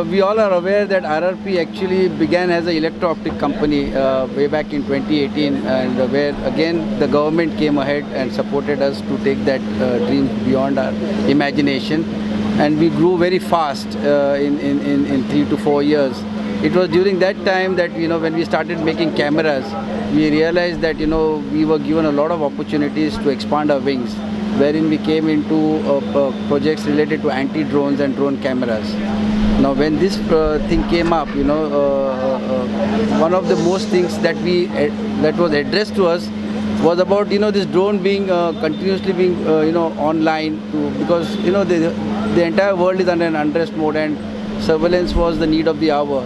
we all are aware that RRP actually began as an electro-optic company way back in 2018, and where again the government came ahead and supported us to take that dream beyond our imagination, and we grew very fast in 3 to 4 years. It was during that time that when we started making cameras, we realized that we were given a lot of opportunities to expand our wings, wherein we came into projects related to anti-drones and drone cameras. Now when this thing came up, one of the most things that was addressed to us was about this drone being continuously being online, because the entire world is under an unrest mode, and surveillance was the need of the hour.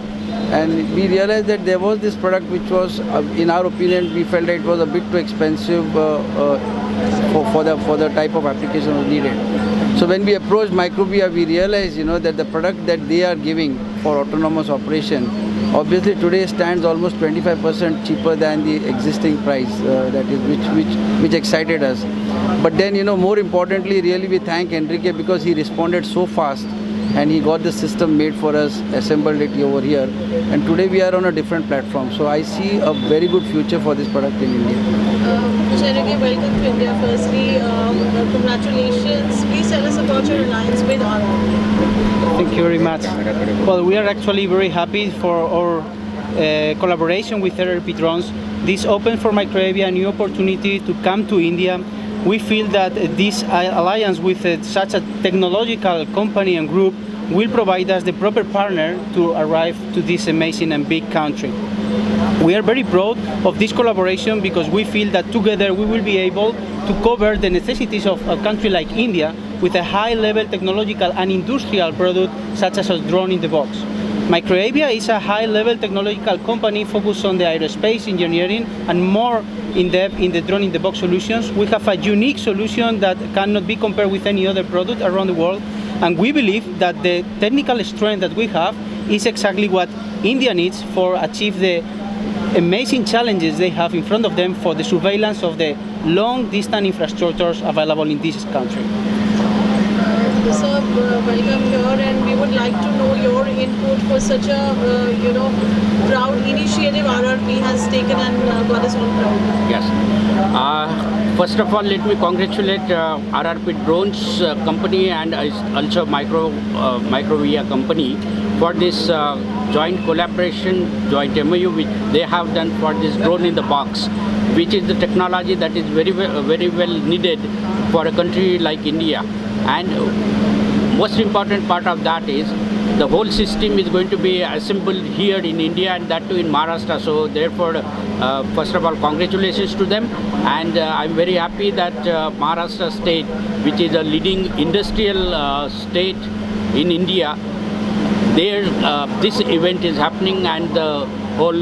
And we realized that there was this product which was, in our opinion, we felt that it was a bit too expensive for the type of application was needed. So when we approached Microvia, we realized that the product that they are giving for autonomous operation, obviously today stands almost 25% cheaper than the existing price, that is which excited us. But then more importantly, really we thank Enrique, because he responded so fast and he got the system made for us, assembled it over here, and today we are on a different platform. So I see a very good future for this product in India. Enrique, welcome to India. Firstly, congratulations. Please tell us about your alliance with RRP. Thank you very much. Well, we are actually very happy for our collaboration with RRP Drones. This opens for Microvia a new opportunity to come to India. We feel that this alliance with such a technological company and group will provide us the proper partner to arrive to this amazing and big country. We are very proud of this collaboration because we feel that together we will be able to cover the necessities of a country like India with a high-level technological and industrial product such as a drone in the box. Microvia is a high-level technological company focused on the aerospace engineering and more in-depth in the drone-in-the-box solutions. We have a unique solution that cannot be compared with any other product around the world, and we believe that the technical strength that we have is exactly what India needs for achieve the amazing challenges they have in front of them for the surveillance of the long-distance infrastructures available in this country. Sir, welcome here, and we would like to know your input for such a proud initiative RRP has taken and got us all proud. Yes. First of all, let me congratulate RRP Drones company and also Microvia company for this joint collaboration, joint MOU which they have done for this drone in the box, which is the technology that is very well needed for a country like India. And most important part of that is the whole system is going to be assembled here in India, and that too in Maharashtra. So therefore, first of all, congratulations to them, and I'm very happy that Maharashtra state, which is a leading industrial state in India, there this event is happening, and the whole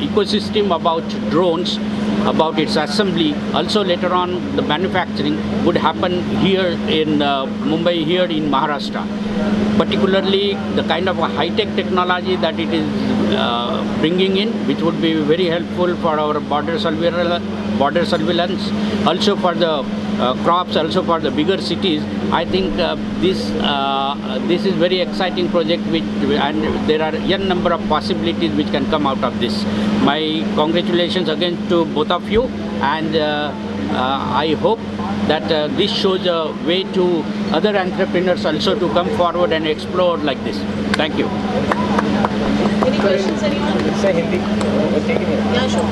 ecosystem about drones, about its assembly, also later on the manufacturing would happen here in Mumbai, here in Maharashtra. Particularly the kind of a high-tech technology that it is bringing in, which would be very helpful for our border surveillance, also for the crops, also for the bigger cities. I think this is very exciting project, and there are a number of possibilities which can come out of this. My congratulations again to both of you, and I hope that this shows a way to other entrepreneurs also to come forward and explore like this. Thank you. Any questions, anyone? Say Hindi. Yeah, sure.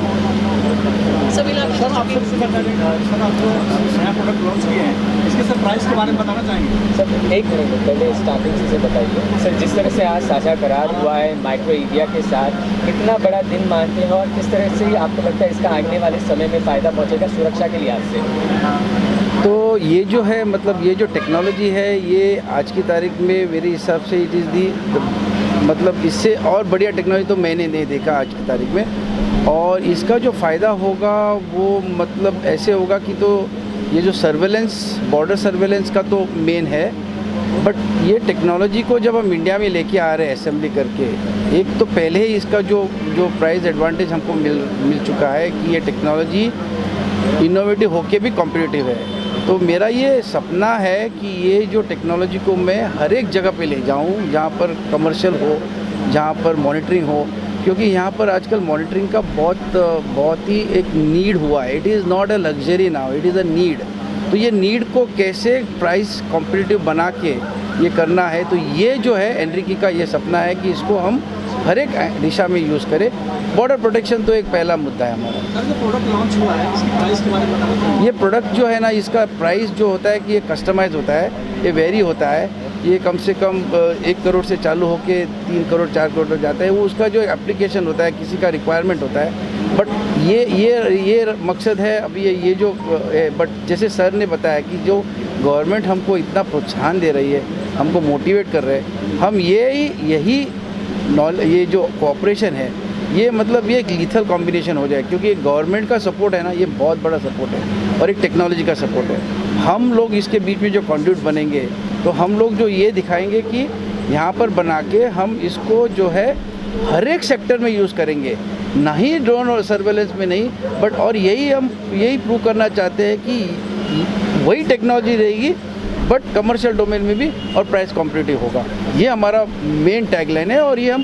So we'll have sir आपसे sir आपको नया product launch किए हैं, इसके sir price के बारे में बताना चाहेंगे? सर एक मिनट पहले स्टार्टिंग से बताइए सर, जिस तरह से आज साझा करार हुआ है माइक्रोविया के साथ, कितना बड़ा दिन मानते हैं और किस तरह से आपको लगता है इसका आने वाले समय में फ़ायदा पहुंचेगा सुरक्षा के लिहाज से? तो ये जो है, मतलब ये जो टेक्नोलॉजी है, ये आज की तारीख में मेरे हिसाब से इट इज़ दी, मतलब इससे और बढ़िया टेक्नोलॉजी तो मैंने नहीं देखा आज की तारीख में। और इसका जो फ़ायदा होगा वो मतलब ऐसे होगा कि तो ये जो सर्वेलेंस, बॉर्डर सर्वेलेंस का तो मेन है, बट ये टेक्नोलॉजी को जब हम इंडिया में लेके आ रहे हैं असेंबली करके, एक तो पहले ही इसका जो प्राइस एडवांटेज हमको मिल चुका है कि ये टेक्नोलॉजी इनोवेटिव होके भी कॉम्पिटिटिव है। तो मेरा ये सपना है कि ये जो टेक्नोलॉजी को मैं हर एक जगह पे ले जाऊँ जहाँ पर कमर्शियल हो, जहाँ पर मॉनिटरिंग हो, क्योंकि यहाँ पर आजकल मॉनिटरिंग का बहुत ही एक नीड हुआ है। It is not a luxury now, it is a need. तो ये नीड को कैसे प्राइस कॉम्पिटिटिव बना के ये करना है, तो ये जो है एनरिकी का ये सपना है कि इसको हम हर एक दिशा में यूज़ करें। बॉर्डर प्रोटेक्शन तो एक पहला मुद्दा है हमारा। सर, जो प्रोडक्ट लॉन्च हुआ है इसकी प्राइस के बारे में बताना चाहिए। ये प्रोडक्ट जो है ना, इसका प्राइस जो होता है कि ये कस्टमाइज होता है, ये वेरी होता है। ये कम से कम 1 करोड़ से चालू होके 3 करोड़ 4 करोड़ तक जाता है। वो उसका जो एप्लीकेशन होता है, किसी का रिक्वायरमेंट होता है। बट ये मकसद है अभी ये जो बट जैसे सर ने बताया कि जो गवर्नमेंट हमको इतना प्रोत्साहन दे रही है, हमको मोटिवेट कर रहे हैं, हम यही ये जो कोऑपरेशन है, ये मतलब ये एक लीथल कॉम्बिनेशन हो जाए, क्योंकि गवर्नमेंट का सपोर्ट है ना, ये बहुत बड़ा सपोर्ट है और एक टेक्नोलॉजी का सपोर्ट है। हम लोग इसके बीच में जो कंड्यूट बनेंगे, तो हम लोग जो ये दिखाएंगे कि यहाँ पर बना के हम इसको जो है हर एक सेक्टर में यूज़ करेंगे, ना ही ड्रोन और सर्वेलेंस में नहीं, बट और यही प्रूव करना चाहते हैं कि वही टेक्नोलॉजी रहेगी बट कमर्शियल डोमेन में भी और प्राइस कॉम्पिटिटिव होगा। ये हमारा मेन टैगलाइन है और ये हम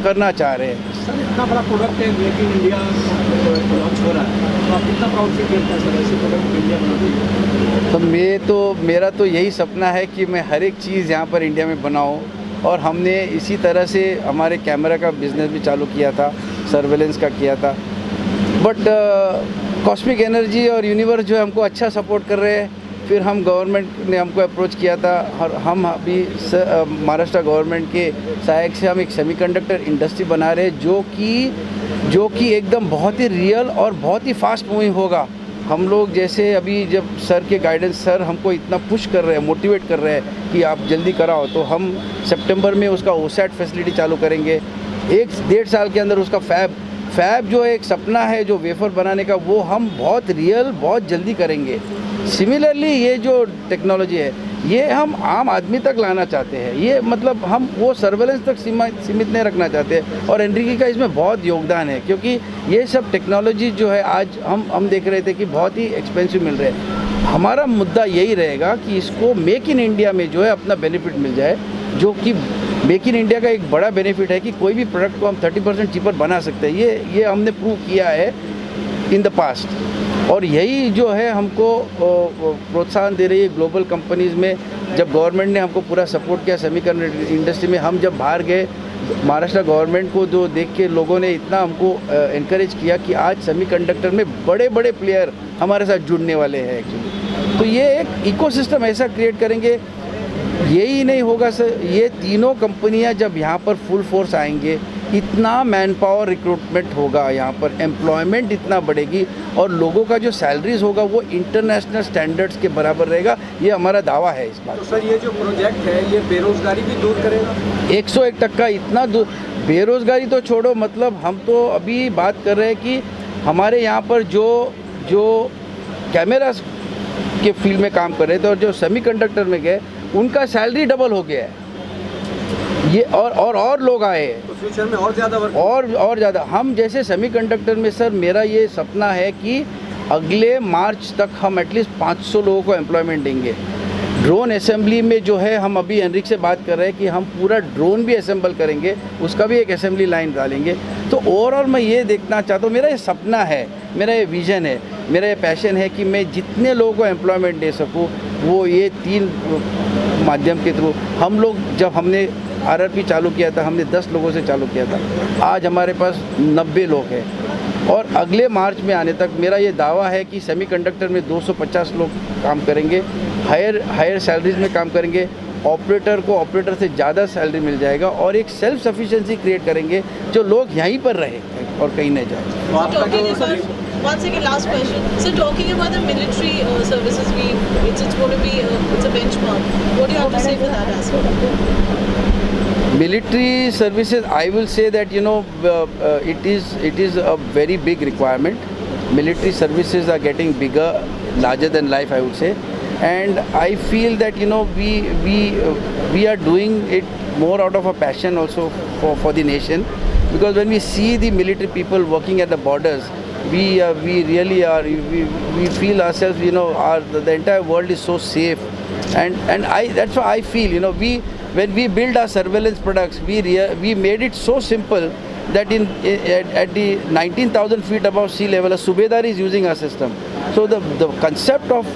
करना चाह रहे हैं। सर, इतना बड़ा प्रोडक्ट है मेक इन इंडिया लॉन्च हो रहा है, तो आप कितना प्राउड फील करते हैं सर ऐसे प्रोडक्ट इंडिया बनाते हैं? तो मेरा तो यही सपना है कि मैं हर एक चीज़ यहाँ पर इंडिया में बनाऊँ, और हमने इसी तरह से हमारे कैमरा का बिज़नेस भी चालू किया था, सर्वेलेंस का किया था। बट कॉस्मिक एनर्जी और यूनिवर्स जो है हमको अच्छा सपोर्ट कर रहे हैं। फिर हम गवर्नमेंट ने हमको अप्रोच किया था और हम अभी महाराष्ट्र गवर्नमेंट के सहायक से हम एक सेमीकंडक्टर इंडस्ट्री बना रहे हैं, जो कि एकदम बहुत ही रियल और बहुत ही फास्ट मूविंग होगा। हम लोग जैसे अभी जब सर के गाइडेंस, सर हमको इतना पुश कर रहे हैं, मोटिवेट कर रहे हैं कि आप जल्दी कराओ, तो हम सितंबर में उसका ओसैट फैसिलिटी चालू करेंगे। 1-1.5 साल के अंदर उसका फैब जो एक सपना है जो वेफर बनाने का, वो हम बहुत रियल बहुत जल्दी करेंगे। सिमिलरली ये जो टेक्नोलॉजी है, ये हम आम आदमी तक लाना चाहते हैं। ये मतलब हम वो सर्वेलेंस तक सीमित नहीं रखना चाहते, और एनरिकी का इसमें बहुत योगदान है, क्योंकि ये सब टेक्नोलॉजी जो है आज हम देख रहे थे कि बहुत ही एक्सपेंसिव मिल रहे हैं। हमारा मुद्दा यही रहेगा कि इसको मेक इन इंडिया में जो है अपना बेनिफिट मिल जाए, जो कि मेक इन इंडिया का एक बड़ा बेनिफिट है कि कोई भी प्रोडक्ट को हम 30% चीपर बना सकते हैं। ये हमने प्रूव किया है इन द पास्ट, और यही जो है हमको प्रोत्साहन दे रही है ग्लोबल कंपनीज़ में। जब गवर्नमेंट ने हमको पूरा सपोर्ट किया सेमीकंडक्टर इंडस्ट्री में, हम जब बाहर गए, महाराष्ट्र गवर्नमेंट को जो देख के लोगों ने इतना हमको इनकरेज किया कि आज सेमीकंडक्टर में बड़े बड़े प्लेयर हमारे साथ जुड़ने वाले हैं एक्चुअली। तो ये एक इकोसिस्टम ऐसा क्रिएट करेंगे। यही नहीं होगा सर, ये तीनों कंपनियां जब यहाँ पर फुल फोर्स आएंगे, इतना मैन पावर रिक्रूटमेंट होगा, यहाँ पर एम्प्लॉयमेंट इतना बढ़ेगी, और लोगों का जो सैलरीज होगा वो इंटरनेशनल स्टैंडर्ड्स के बराबर रहेगा। ये हमारा दावा है इस बात। तो सर, ये जो प्रोजेक्ट है ये बेरोजगारी भी दूर करेगा? 101% इतना दूर। बेरोजगारी तो छोड़ो, मतलब हम तो अभी बात कर रहे हैं कि हमारे यहाँ पर जो कैमरा के फील्ड में काम कर रहे थे और जो सेमीकंडक्टर में गए, उनका सैलरी डबल हो गया है। ये और लोग आए, तो फ्यूचर में और ज़्यादा वर्क और ज़्यादा। हम जैसे सेमीकंडक्टर में सर, मेरा ये सपना है कि अगले मार्च तक हम एटलीस्ट 500 लोगों को एम्प्लॉयमेंट देंगे। ड्रोन असेंबली में जो है, हम अभी एनरिक से बात कर रहे हैं कि हम पूरा ड्रोन भी असेंबल करेंगे, उसका भी एक असेंबली लाइन डालेंगे। तो ओवरऑल मैं ये देखना चाहता हूँ, मेरा ये सपना है, मेरा ये विज़न है, मेरा ये पैशन है कि मैं जितने लोगों को एम्प्लॉयमेंट दे सकूँ, वो ये 3 माध्यम के थ्रू। हम लोग जब हमने आरआरपी चालू किया था, हमने 10 लोगों से चालू किया था, आज हमारे पास 90 लोग हैं, और अगले मार्च में आने तक मेरा ये दावा है कि सेमीकंडक्टर में 250 लोग काम करेंगे, हायर सैलरीज में काम करेंगे, ऑपरेटर को ऑपरेटर से ज़्यादा सैलरी मिल जाएगा, और एक सेल्फ सफिशिएंसी क्रिएट करेंगे जो लोग यहीं पर रहे और कहीं नहीं जाए। One second, last question. So talking about the military services, it's going to be it's a benchmark. What do you have to say for that aspect? Military services, I will say that it is a very big requirement. Military services are getting bigger, larger than life, I would say, and I feel that we are doing it more out of a passion also for the nation, because when we see the military people working at the borders, we really are. We feel ourselves, the entire world is so safe, and that's why I feel, when we build our surveillance products, we made it so simple that at the 19,000 feet above sea level, a Subedar is using our system. So the concept of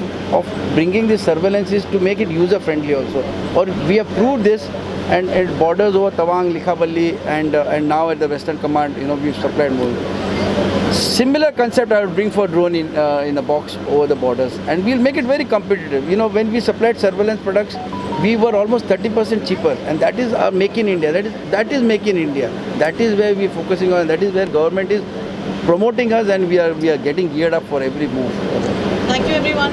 bringing this surveillance is to make it user friendly also. Or we have proved this, and at borders over Tawang, Likhaballi, and now at the Western Command, we've supplied more. Similar concept I would bring for drone in a box over the borders, and we'll make it very competitive. When we supplied surveillance products, we were almost 30% cheaper, and that is our Make in India. That is Make in India. That is where we're focusing on. That is where government is promoting us, and we are getting geared up for every move. Thank you, everyone.